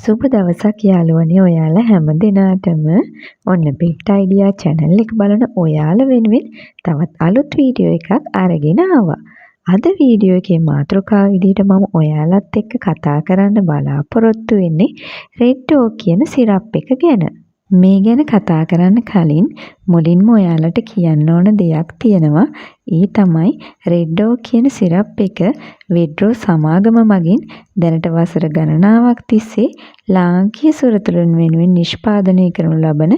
සුබ දවසක් යාළුවනේ ඔයාලා හැම දිනාටම ඔන්න පෙට් අයිඩියා channel එක බලන ඔයාලා වෙනුවෙන් තවත් අලුත් වීඩියෝ එකක් අරගෙන ආවා. අද වීඩියෝ එකේ මාතෘකාව විදිහට මම ඔයාලත් එක්ක කතා කරන්න බලාපොරොත්තු වෙන්නේ රෙඩ් ඕක් කියන සිරප් එක ගැන. මේ ගැන කතා කරන්න කලින් මුලින්ම ඔයාලට කියන්න ඕන දෙයක් තියෙනවා. ඒ තමයි රෙඩ් ඕක් කියන සිරප් එක විඩ්‍රෝ සමාගම මගින් දැනට වසර ගණනාවක් තිස්සේ ලාංකීය සුරතලුන් වෙනුවෙන් නිෂ්පාදනය කරනු ලබන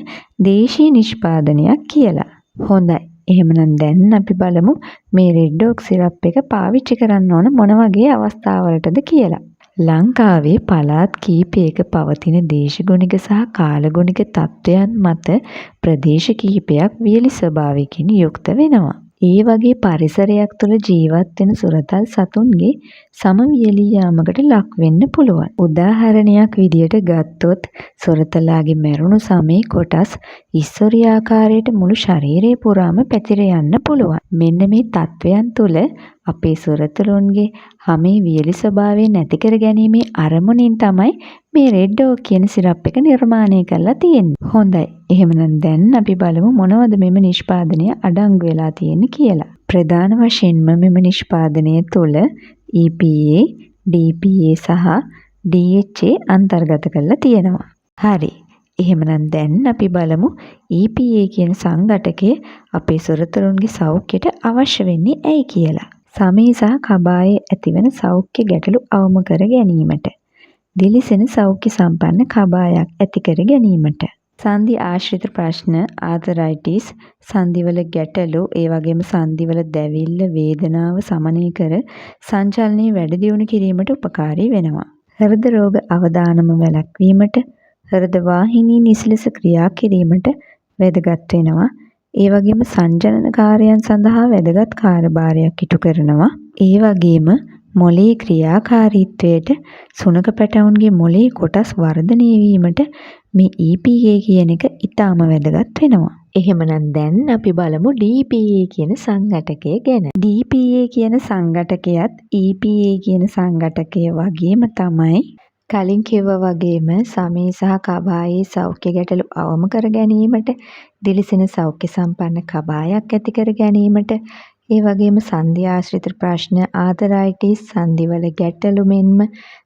දේශීය නිෂ්පාදනයක් කියලා. හොඳයි. එහෙමනම් දැන් අපි බලමු මේ රෙඩ් ඕක් සිරප් එක පාවිච්චි කරන්න ඕන මොන වගේ අවස්ථාවලටද කියලා. ලංකාවේ පළාත් කිහිපයක පවතින දේශගුණික සහ කාලගුණික තත්ත්වයන් මත ප්‍රදේශ කිහිපයක් වියලි ස්වභාවයකින් යුක්ත වෙනවා. ඒ වගේ පරිසරයක් තුළ ජීවත් වෙන සුරතල් සතුන්ගේ සමවියලී යාමකට ලක් වෙන්න පුළුවන්. උදාහරණයක් විදියට ගත්තොත් සොරතලාගේ මැරුණු සමේ කොටස් ඉස්සොරි ආකාරයට මුළු ශරීරය පුරාම පැතිර යන්න පුළුවන්. මෙන්න මේ තත්ත්වයන් තුළ අපේ සොරතලුන්ගේ හැමේ වියලි ස්වභාවය නැති කර ගැනීමේ අරමුණින් තමයි මේ රෙඩ් ඕක් කියන සිරප් එක නිර්මාණය කරලා තියෙන්නේ. හොඳයි. එහෙමනම් දැන් අපි බලමු මොනවද මෙම නිෂ්පාදනය අඩංගු වෙලා තියෙන්නේ කියලා. ප්‍රධාන වශයෙන්ම මෙම නිෂ්පාදනය තුළ EPA, DPA සහ DHA අන්තර්ගත කරලා තියෙනවා. හරි. එහෙමනම් දැන් අපි බලමු EPA කියන සංඝටකය අපේ සොරතලුන්ගේ සෞඛ්‍යයට අවශ්‍ය වෙන්නේ ඇයි කියලා. සමී සහ කබායේ ඇතිවන සෞඛ්‍ය ගැටලු අවම කර ගැනීමට. දිලිසෙන සෞඛ්‍ය සම්පන්න කබායක් ඇති කර ගැනීමට. සන්ධි ආශ්‍රිත ප්‍රශ්න, ආතරයිටිස්, සන්ධිවල ගැටලු, ඒ වගේම සන්ධිවල දැවිල්ල, වේදනාව සමනය කර සංචලනය වැඩි දියුණු කිරීමට උපකාරී වෙනවා. හෘද රෝග අවදානම වැළැක්වීමට, හෘද වාහිනී නිසලස ක්‍රියා කිරීමට වැදගත් වෙනවා. ඒ වගේම සංජනන කාර්යයන් සඳහා වැදගත් කාර්යභාරයක් ඉටු කරනවා. ඒ වගේම මොළයේ ක්‍රියාකාරීත්වයට සුනක පැටවුන්ගේ මොළයේ කොටස් වර්ධනය වීමට මේ EPA කියන එක ඉතාම වැදගත් වෙනවා. එහෙමනම් දැන් අපි බලමු DPA කියන සංඝටකය ගැන. DPA කියන සංඝටකයත් EPA කියන සංඝටකය වගේම තමයි. කලින් කිව්වා වගේම සමී සහ කබායේ සෞඛ්‍ය ගැටලු අවම කර ගැනීමට, දිලිසෙන සෞඛ්‍ය සම්පන්න කබායක් ඇති කර ගැනීමට, ඒ වගේම සන්ධි ආශ්‍රිත ප්‍රශ්න, ආතරයිටිස්, සන්ධිවල ගැටලු මෙන්ම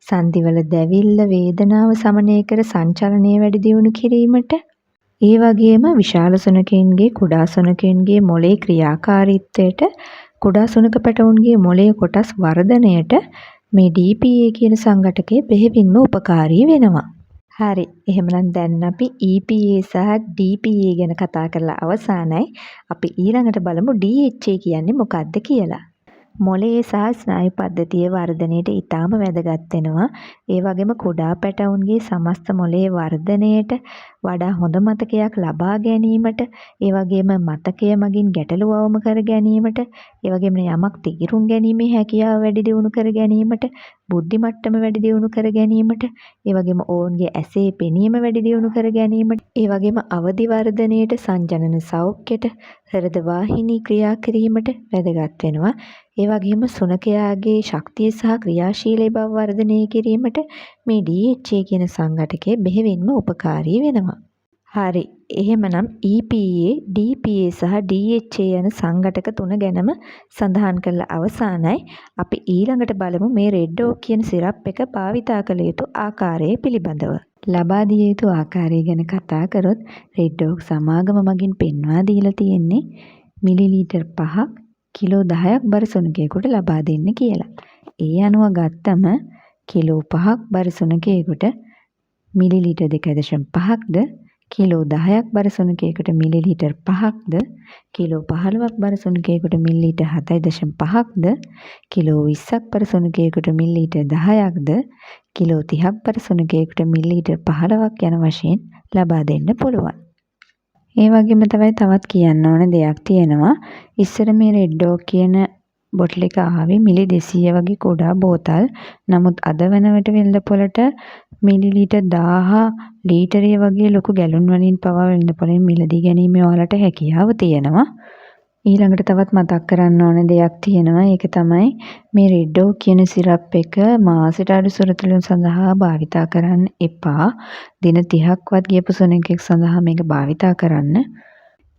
සන්ධිවල දැවිල්ල, වේදනාව සමනය කර සංචලනය වැඩි දියුණු කිරීමට, ඒ වගේම විශාල සුනකයන්ගේ කුඩා සුනකයන්ගේ මොළයේ ක්‍රියාකාරීත්වයට, කුඩා සුනක පැටවුන්ගේ මොළයේ කොටස් වර්ධනයට මේ DPA කියන සංඝටකය බෙහෙවින්ම උපකාරී වෙනවා. හරි. එහෙමනම් දැන් අපි EPA සහ DPA ගැන කතා කරලා අවසానයි. අපි ඊළඟට බලමු DHA කියන්නේ මොකක්ද කියලා. මොළයේ සහ ස්නායු පද්ධතියේ වර්ධනයට ඉතාම වැදගත් වෙනවා. ඒ වගේම කුඩා පැටවුන්ගේ සමස්ත මොළයේ වර්ධනයට, වඩා හොඳ මතකයක් ලබා ගැනීමට, ඒ වගේම මතකය මගින් ගැටලු අවම කර ගැනීමට, ඒ වගේම යමක් තීරුම් ගැනීමේ හැකියාව වැඩි දියුණු කර ගැනීමට, බුද්ධි මට්ටම වැඩි දියුණු කර ගැනීමට, ඒ වගේම ඔවුන්ගේ ඇසේ පෙනීම වැඩි දියුණු කර ගැනීමට, ඒ වගේම අවදි වර්ධනයට, සංජනන සෞඛ්‍යයට, හෘද වාහිනී ක්‍රියා කිරීමට වැදගත් වෙනවා. ඒ වගේම සුනකයාගේ ශක්තිය සහ ක්‍රියාශීලී බව වර්ධනය කිරීමට මේ DHA කියන සංඝටකය බෙහෙවින්ම උපකාරී වෙනවා. හරි. එහෙමනම් EPA, DPA සහ DHA යන සංඝටක තුන ගැනම සඳහන් කරලා අවසానයි. අපි ඊළඟට බලමු මේ රෙඩ් ඕක් කියන සිරප් එක භාවිතා කළ යුතු ආකාරය පිළිබඳව. ලබා දිය යුතු ආකාරය ගැන කතා කරොත් රෙඩ් ඕක් සමාගම මගින් පෙන්වා දීලා තියෙන්නේ මිලිලීටර් 5ක් කිලෝ 10ක් බර සුනකයෙකුට ලබා දෙන්න කියලා. ඒ අනුව ගත්තම කිලෝ 5ක් බර සුනකයෙකුට මිලිලීටර් 2.5ක්ද, කිලෝ 10ක් බර සුනකයෙකුට මිලිලීටර් 5ක්ද, කිලෝ 15ක් බර සුනකයෙකුට මිලිලීටර් 7.5ක්ද, කිලෝ 20ක් බර සුනකයෙකුට මිලිලීටර් 10ක්ද, කිලෝ 30ක් බර සුනකයෙකුට මිලිලීටර් 15ක් යන වශයෙන් ලබා දෙන්න පුළුවන්. ඒ වගේම තමයි තවත් කියන්න ඕන දෙයක් තියෙනවා. ඉස්සර මේ රෙඩ් ඕක් කියන බොටල් එක ආවේ මිලි 200 වගේ කුඩා බෝතල්. නමුත් අද වෙනකොට වෙළඳපොළට මිලිලීටර් 1000 ලීටරය වගේ ලොකු ගැලුන් වලින් පවා වෙළඳපොළෙන් මිලදී ගැනීම ඔයාලට හැකියාව තියෙනවා. ඊළඟට තවත් මතක් කරන්න ඕන දෙයක් තියෙනවා. ඒක තමයි මේ රෙඩ්ඩෝ කියන සිරප් එක මාසෙට අඩු සුරතලුන් සඳහා භාවිතා කරන්න එපා. දින 30ක්වත් ගියපු සුනඛෙක් සඳහා මේක භාවිතා කරන්න.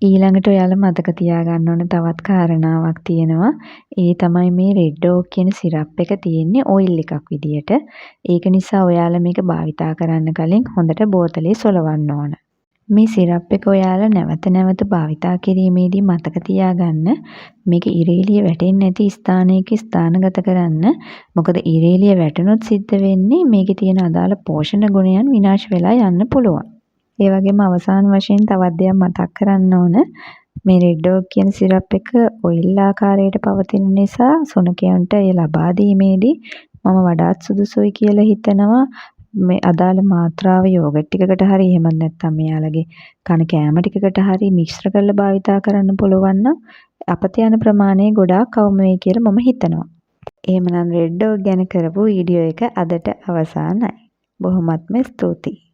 ඊළඟට ඔයාලා මතක තියාගන්න ඕන තවත් කාරණාවක් තියෙනවා. ඒ තමයි මේ රෙඩ්ඩෝ කියන සිරප් එක තියෙන්නේ ඔයිල් එකක් විදියට. ඒක නිසා ඔයාලා මේක භාවිතා කරන්න කලින් හොඳට බෝතලේ සොලවන්න ඕන. මේ සිරප් එක ඔයාලා නැවත නැවත භාවිතා කිරීමේදී මතක තියාගන්න මේක ඉරේලිය වැටෙන්නේ නැති ස්ථානයක ස්ථානගත කරන්න. මොකද ඉරේලිය වැටුනොත් සිද්ධ වෙන්නේ මේකේ තියෙන අදාළ පෝෂණ ගුණයන් විනාශ වෙලා යන්න පුළුවන්. ඒ වගේම අවසාන වශයෙන් තවත් දෙයක් මතක් කරන්න ඕන. මේ රෙඩ්ඩෝ කියන සිරප් එක ඔයිල් ආකාරයට පවතින නිසා සුනඛයන්ට එය ලබා දීමේදී මම වඩාත් සුදුසුයි කියලා හිතනවා. මේ අදාළ මාත්‍රාව යෝගට් ටිකකට හරි එහෙම නැත්නම් මෙයාලගේ කන කෑම ටිකකට හරි මිශ්‍ර කරලා භාවිතා කරන්න පුළුවන් නම් අපත යන ප්‍රමාණය ගොඩාක් අවම වෙයි කියලා මම හිතනවා. එහෙමනම් රෙඩ්ඩෝ ගැන කරපු වීඩියෝ එක අදට අවසానයි. බොහොමත්ම ස්තුතියි.